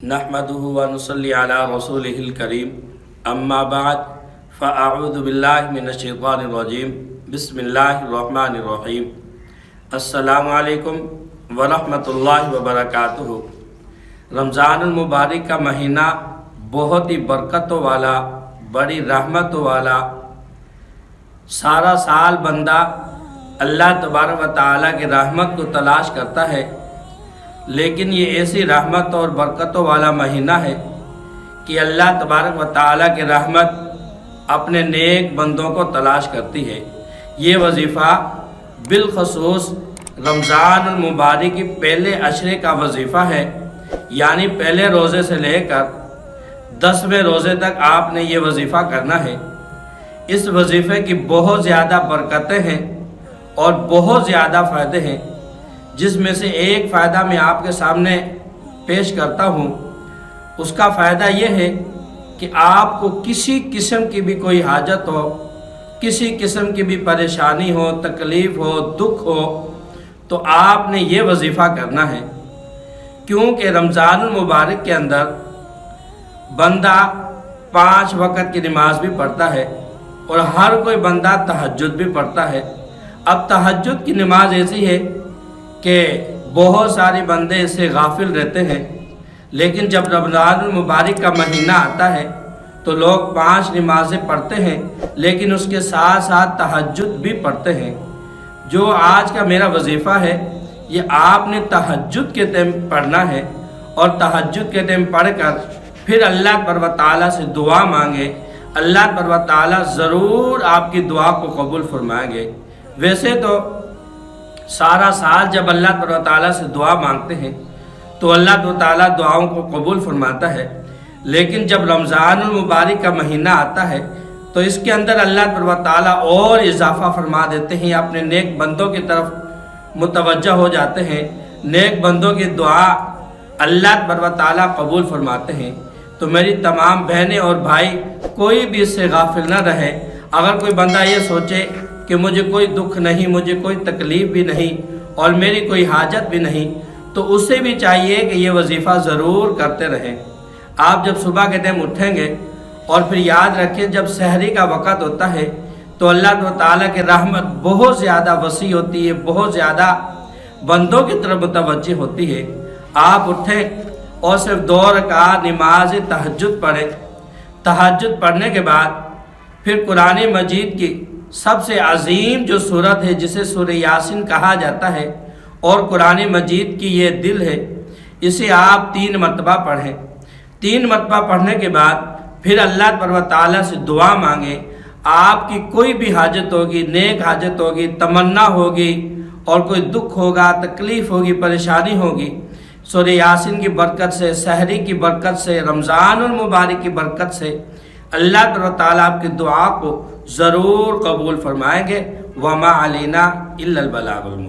نحمده ونصلي على رسوله الكريم اما بعد فاعوذ باللہ من الشیطان الرجیم بسم اللہ الرحمن الرحیم السلام علیکم ورحمۃ اللہ وبرکاتہ۔ رمضان المبارک کا مہینہ بہت ہی برکتوں والا، بڑی رحمتوں والا، سارا سال بندہ اللہ تبارک و تعالیٰ کی رحمت کو تلاش کرتا ہے، لیکن یہ ایسی رحمت اور برکتوں والا مہینہ ہے کہ اللہ تبارک و تعالیٰ کی رحمت اپنے نیک بندوں کو تلاش کرتی ہے۔ یہ وظیفہ بالخصوص رمضان المبارک کی پہلے عشرے کا وظیفہ ہے، یعنی پہلے روزے سے لے کر 10ویں روزے تک آپ نے یہ وظیفہ کرنا ہے۔ اس وظیفے کی بہت زیادہ برکتیں ہیں اور بہت زیادہ فائدے ہیں، جس میں سے ایک فائدہ میں آپ کے سامنے پیش کرتا ہوں۔ اس کا فائدہ یہ ہے کہ آپ کو کسی قسم کی بھی کوئی حاجت ہو، کسی قسم کی بھی پریشانی ہو، تکلیف ہو، دکھ ہو، تو آپ نے یہ وظیفہ کرنا ہے، کیونکہ رمضان المبارک کے اندر بندہ 5 وقت کی نماز بھی پڑھتا ہے اور ہر کوئی بندہ تہجد بھی پڑھتا ہے۔ اب تہجد کی نماز ایسی ہے کہ بہت سارے بندے اس سے غافل رہتے ہیں، لیکن جب رمضان المبارک کا مہینہ آتا ہے تو لوگ 5 نمازیں پڑھتے ہیں، لیکن اس کے ساتھ ساتھ تہجد بھی پڑھتے ہیں۔ جو آج کا میرا وظیفہ ہے، یہ آپ نے تہجد کے ٹائم پڑھنا ہے، اور تہجد کے ٹائم پڑھ کر پھر اللہ پر و تعالیٰ سے دعا مانگے۔ اللہ پر و تعالیٰ ضرور آپ کی دعا کو قبول فرمائیں گے۔ ویسے تو سارا سال جب اللہ تعالیٰ سے دعا مانگتے ہیں تو اللہ تعالیٰ دعاؤں کو قبول فرماتا ہے، لیکن جب رمضان المبارک کا مہینہ آتا ہے تو اس کے اندر اللہ تعالیٰ اور اضافہ فرما دیتے ہیں، اپنے نیک بندوں کی طرف متوجہ ہو جاتے ہیں، نیک بندوں کی دعا اللہ تعالیٰ قبول فرماتے ہیں۔ تو میری تمام بہنیں اور بھائی، کوئی بھی اس سے غافل نہ رہے۔ اگر کوئی بندہ یہ سوچے کہ مجھے کوئی دکھ نہیں، مجھے کوئی تکلیف بھی نہیں اور میری کوئی حاجت بھی نہیں، تو اسے بھی چاہیے کہ یہ وظیفہ ضرور کرتے رہیں۔ آپ جب صبح کے ٹائم اٹھیں گے اور پھر یاد رکھیں جب سحری کا وقت ہوتا ہے تو اللہ تعالیٰ کی رحمت بہت زیادہ وسیع ہوتی ہے، بہت زیادہ بندوں کی طرف متوجہ ہوتی ہے۔ آپ اٹھیں اور صرف 2 رکعت نماز تہجد پڑھیں۔ تہجد پڑھنے کے بعد پھر قرآن مجید کی سب سے عظیم جو سورت ہے، جسے سورہ یاسین کہا جاتا ہے اور قرآن مجید کی یہ دل ہے، اسے آپ 3 مرتبہ پڑھیں۔ 3 مرتبہ پڑھنے کے بعد پھر اللہ تعالیٰ سے دعا مانگیں۔ آپ کی کوئی بھی حاجت ہوگی، نیک حاجت ہوگی، تمنا ہوگی اور کوئی دکھ ہوگا، تکلیف ہوگی، پریشانی ہوگی، سورہ یاسین کی برکت سے، سحری کی برکت سے، رمضان المبارک کی برکت سے اللہ تعالیٰ آپ کی دعا کو ضرور قبول فرمائیں گے۔ وما علینا الا البلاغ المبین۔